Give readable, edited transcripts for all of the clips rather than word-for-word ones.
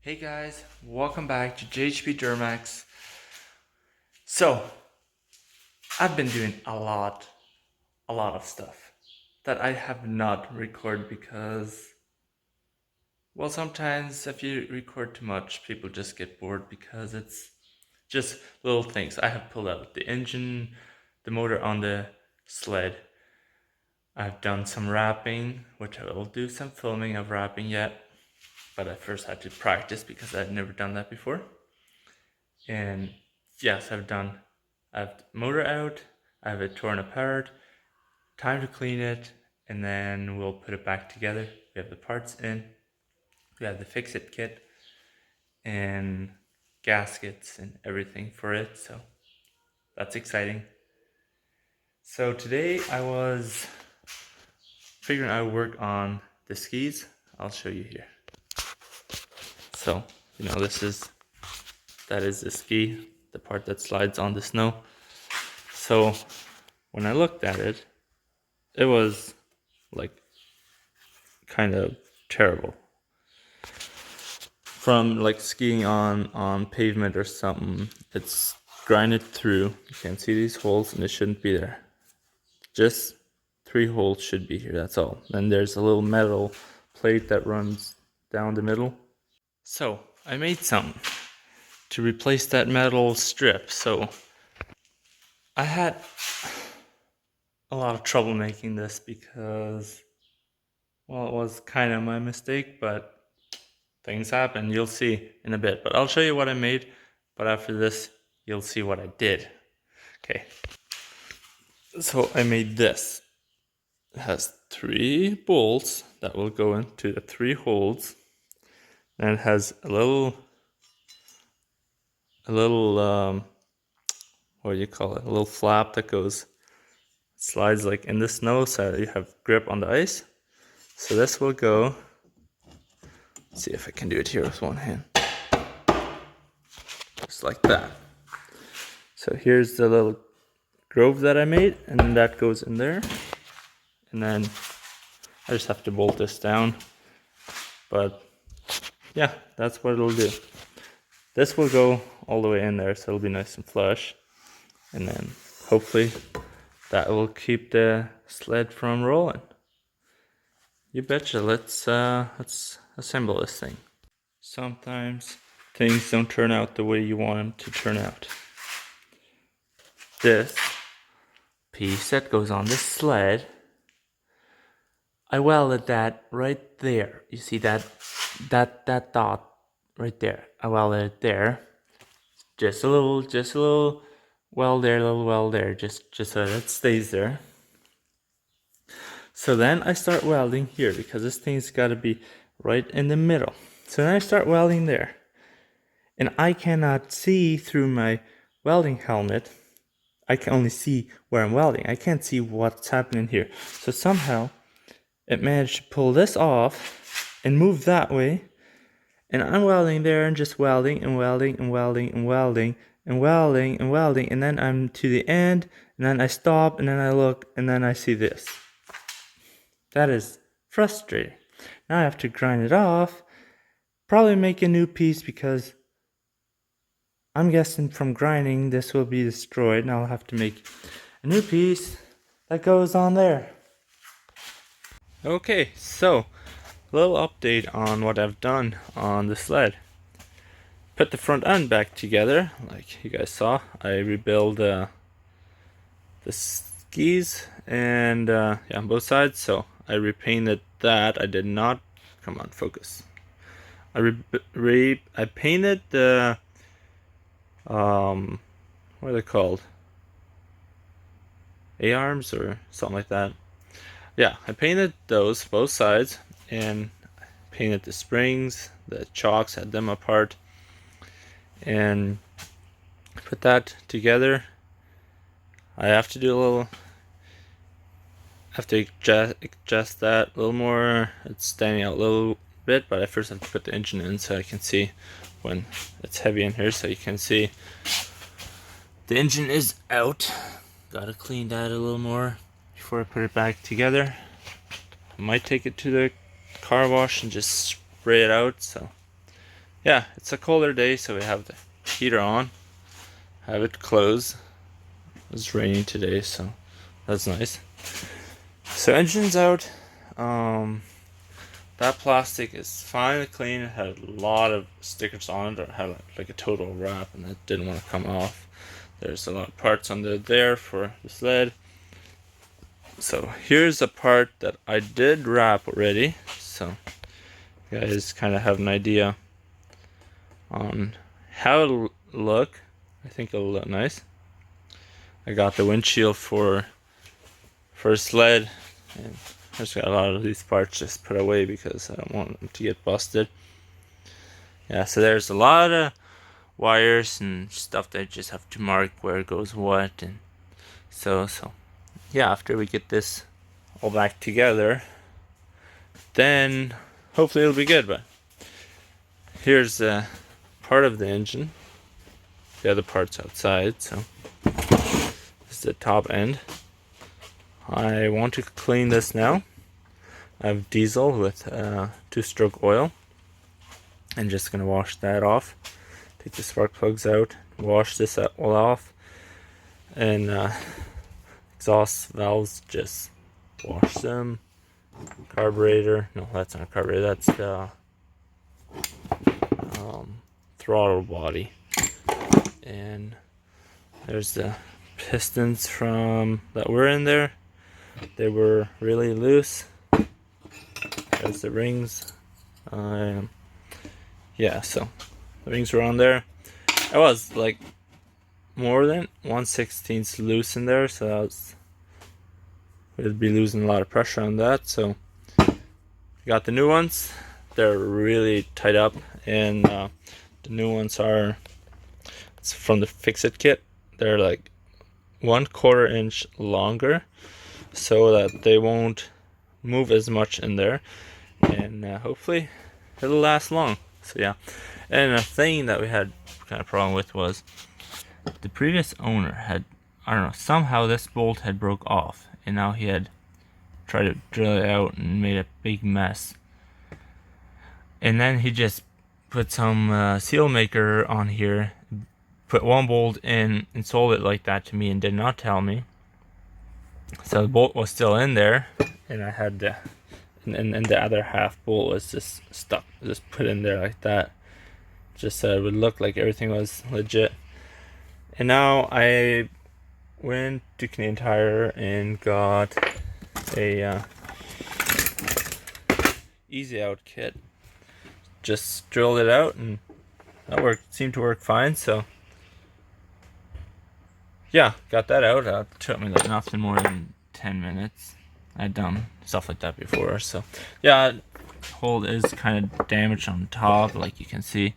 Hey guys, welcome back to JHP Durmax. So, I've been doing a lot of stuff that I have not recorded because, well, sometimes if you record too much, people just get bored because it's just little things. I have pulled out the engine, the motor on the sled. I've done some wrapping, which I will do some filming of wrapping yet, but I first had to practice because I've never done that before. And yes, I've the motor out, I have it torn apart, time to clean it, and then we'll put it back together. We have the parts in, we have the fix-it kit, and gaskets and everything for it, so that's exciting. So today I was figuring out how to work on the skis. I'll show you here. So, that is the ski, the part that slides on the snow. So when I looked at it, it was like kind of terrible. From like skiing on pavement or something, it's grinded through. You can see these holes and it shouldn't be there. Just 3 holes should be here, that's all. Then there's a little metal plate that runs down the middle. So I made some to replace that metal strip. So I had a lot of trouble making this because, well, it was kind of my mistake, but things happen. You'll see in a bit. But I'll show you what I made, but after this, you'll see what I did. Okay. So I made this. It has 3 bolts that will go into the 3 holes. And it has a little what do you call it? A little flap that slides like in the snow so you have grip on the ice. So this will go. Let's see if I can do it here with one hand. Just like that. So here's the little groove that I made, and then that goes in there. And then I just have to bolt this down. But yeah, that's what it'll do. This will go all the way in there, so it'll be nice and flush. And then hopefully that will keep the sled from rolling. You betcha. Let's assemble this thing. Sometimes things don't turn out the way you want them to turn out. This piece that goes on this sled, I welded that right there. You see that dot right there? I welded it there. Just a little weld there, just so that it stays there. So then I start welding here because this thing's got to be right in the middle. So then I start welding there. And I cannot see through my welding helmet. I can only see where I'm welding. I can't see what's happening here. So somehow it managed to pull this off and move that way. And I'm welding there and just welding and welding and welding and welding and welding and welding. And then I'm to the end and then I stop and then I look and then I see this. That is frustrating. Now I have to grind it off. Probably make a new piece because I'm guessing from grinding this will be destroyed. And I'll have to make a new piece that goes on there. Okay, so a little update on what I've done on the sled. Put the front end back together, like you guys saw. I rebuilt the skis and on both sides. So I repainted that. I did not. Come on, focus. I painted the what are they called? A-arms or something like that. Yeah, I painted those both sides and painted the springs, the chocks, had them apart, and put that together. I have to do a little. Have to adjust that a little more. It's standing out a little bit, but I first have to put the engine in so I can see when it's heavy in here, so you can see the engine is out. Gotta clean that a little more before I put it back together. I might take it to the car wash and just spray it out, so yeah, it's a colder day, so we have the heater on, have it closed. It's raining today, so that's nice. So engine's out. That plastic is finally clean. It had a lot of stickers on it, or had like a total wrap, and that didn't want to come off. There's a lot of parts under there for the sled. So here's a part that I did wrap already, so you guys kind of have an idea on how it'll look. I think it'll look nice. I got the windshield for a sled, and I just got a lot of these parts just put away because I don't want them to get busted. Yeah, so there's a lot of wires and stuff that I just have to mark where it goes what, and so yeah, after we get this all back together, then hopefully it'll be good. But here's part of the engine, the other part's outside, so this is the top end. I want to clean this now. I have diesel with 2-stroke oil, and just gonna wash that off. Take the spark plugs out, wash this all off, and exhaust valves, just wash them. Carburetor, no, that's not a carburetor, that's the throttle body. And there's the pistons from that were in there. They were really loose. There's the rings. Yeah, so the rings were on there. I was like more than 1/16 loose in there, so we'd be losing a lot of pressure on that. So I got the new ones. They're really tight up, and the new ones are, it's from the Fix-It kit. They're like 1/4 inch longer, so that they won't move as much in there, and hopefully it'll last long. So yeah, and a thing that we had kind of problem with was the previous owner had, I don't know, somehow this bolt had broke off, and now he had tried to drill it out and made a big mess. And then he just put some seal maker on here, put one bolt in and sold it like that to me and did not tell me. So the bolt was still in there, and I had the and the other half bolt was just stuck, just put in there like that, just so it would look like everything was legit. And now I went to Canadian Tire and got a easy out kit. Just drilled it out, and that seemed to work fine. So yeah, got that out. It took me like nothing more than 10 minutes. I'd done stuff like that before. So yeah, hole is kind of damaged on top, like you can see.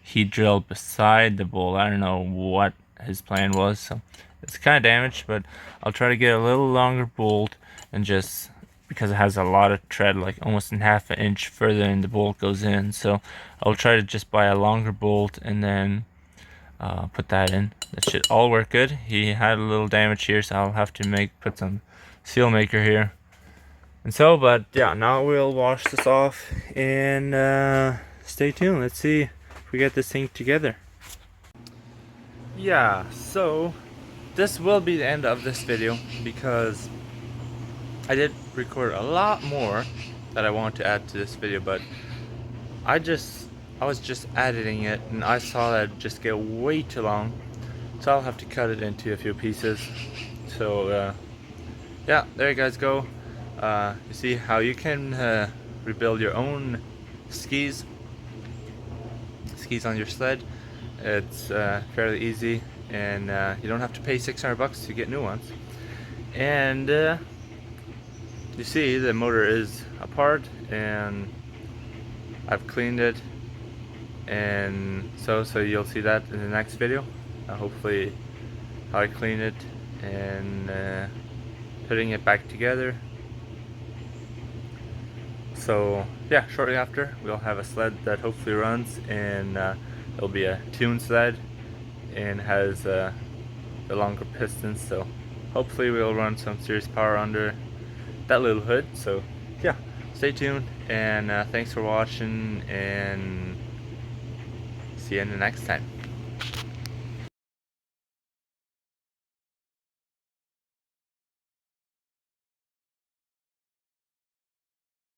He drilled beside the bolt. I don't know what his plan was, so it's kind of damaged, but I'll try to get a little longer bolt, and just because it has a lot of tread, like almost in half an inch further than the bolt goes in, so I'll try to just buy a longer bolt and then put that in. That should all work good. He had a little damage here, so I'll have to put some seal maker here. And so, but yeah, now we'll wash this off and stay tuned. Let's see if we get this thing together. Yeah, so this will be the end of this video, because I did record a lot more that I want to add to this video, but I was just editing it, and I saw that just get way too long, so I'll have to cut it into a few pieces. So yeah, there you guys go. You see how you can rebuild your own skis on your sled. It's fairly easy, and you don't have to pay $600 to get new ones. And you see the motor is apart, and I've cleaned it, and so you'll see that in the next video. Hopefully how I clean it and putting it back together. So yeah, shortly after we'll have a sled that hopefully runs, and it'll be a tuned sled and has the longer pistons, so hopefully we'll run some serious power under that little hood. So yeah, stay tuned, and thanks for watching, and see you in the next time.